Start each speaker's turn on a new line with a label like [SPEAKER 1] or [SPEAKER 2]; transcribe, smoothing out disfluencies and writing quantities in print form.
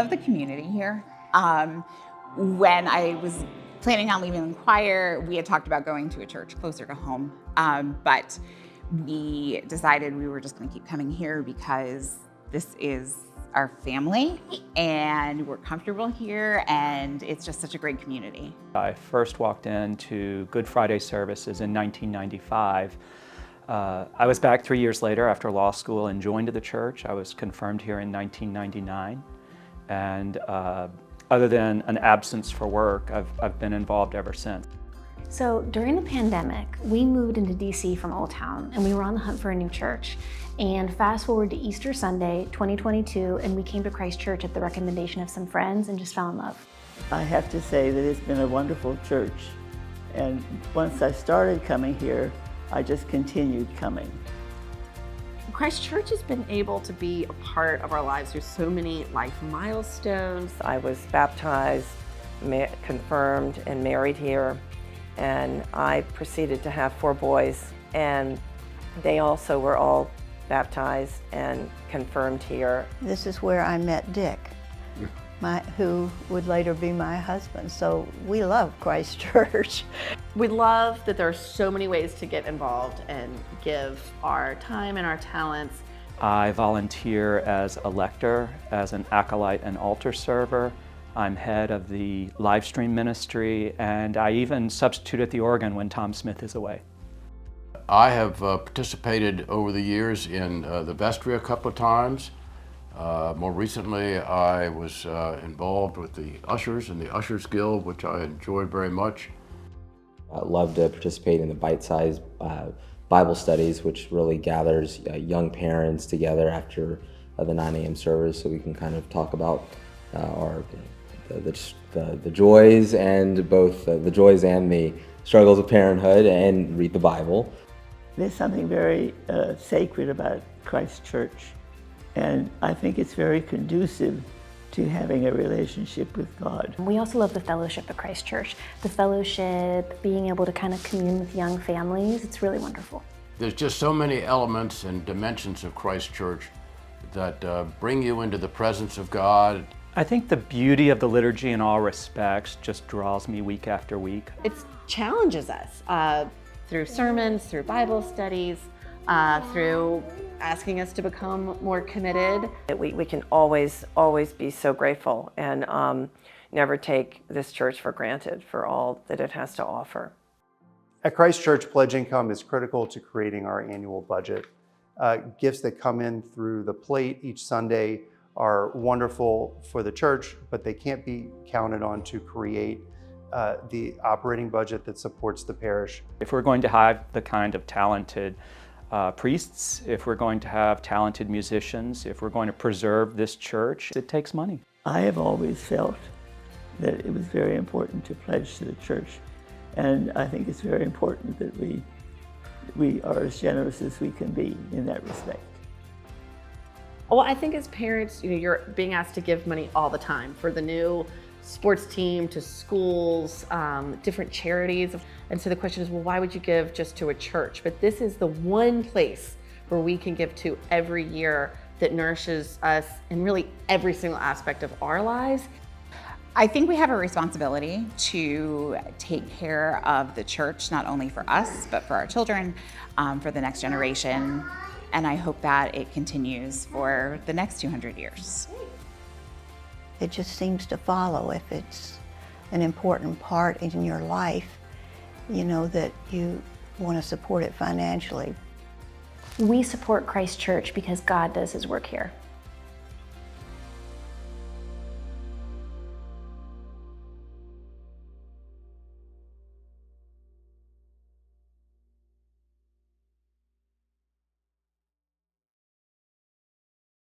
[SPEAKER 1] love the community here. When I was planning on leaving the choir, we had talked about going to a church closer to home, but we decided we were just going to keep coming here because this is our family and we're comfortable here and it's just such a great community.
[SPEAKER 2] I first walked into Good Friday services in 1995. I was back 3 years later after law school and joined the church. I was confirmed here in 1999. And other than an absence for work, I've been involved ever since.
[SPEAKER 3] So during the pandemic, we moved into DC from Old Town and we were on the hunt for a new church. And fast forward to Easter Sunday, 2022, and we came to Christ Church at the recommendation of some friends and just fell in love.
[SPEAKER 4] I have to say that it's been a wonderful church. And once I started coming here, I just continued coming.
[SPEAKER 5] Christ Church has been able to be a part of our lives through so many life milestones.
[SPEAKER 6] I was baptized, confirmed, and married here. And I proceeded to have 4 boys, and they also were all baptized and confirmed here.
[SPEAKER 7] This is where I met Dick, who would later be my husband. So we love Christ Church.
[SPEAKER 5] We love that there are so many ways to get involved and give our time and our talents.
[SPEAKER 2] I volunteer as a lector, as an acolyte and altar server. I'm head of the live stream ministry, and I even substitute at the organ when Tom Smith is away.
[SPEAKER 8] I have participated over the years in the vestry a couple of times. More recently, I was involved with the ushers and the Ushers Guild, which I enjoyed very much.
[SPEAKER 9] I love to participate in the bite-sized Bible studies, which really gathers young parents together after the 9 a.m. service, so we can kind of talk about the joys and both the joys and the struggles of parenthood and read the Bible.
[SPEAKER 4] There's something very sacred about Christ Church, and I think it's very conducive to having a relationship with God.
[SPEAKER 3] We also love the fellowship at Christ Church. The fellowship, being able to kind of commune with young families, it's really wonderful.
[SPEAKER 8] There's just so many elements and dimensions of Christ Church that bring you into the presence of God.
[SPEAKER 2] I think the beauty of the liturgy in all respects just draws me week after week.
[SPEAKER 5] It challenges us through sermons, through Bible studies, through asking us to become more committed.
[SPEAKER 6] We can always be so grateful and never take this church for granted for all that it has to offer.
[SPEAKER 10] At Christ Church, pledge income is critical to creating our annual budget. Gifts that come in through the plate each Sunday are wonderful for the church, but they can't be counted on to create the operating budget that supports the parish.
[SPEAKER 2] If we're going to have the kind of talented priests, if we're going to have talented musicians, if we're going to preserve this church, it takes money.
[SPEAKER 4] I have always felt that it was very important to pledge to the church, and I think it's very important that we are as generous as we can be in that respect.
[SPEAKER 5] Well, I think as parents, you're being asked to give money all the time for the new sports team, to schools, different charities. And so the question is, well, why would you give just to a church? But this is the one place where we can give to every year that nourishes us in really every single aspect of our lives.
[SPEAKER 1] I think we have a responsibility to take care of the church, not only for us, but for our children, for the next generation. And I hope that it continues for the next 200 years.
[SPEAKER 7] It just seems to follow if it's an important part in your life, that you want to support it financially.
[SPEAKER 3] We support Christ Church because God does His work here.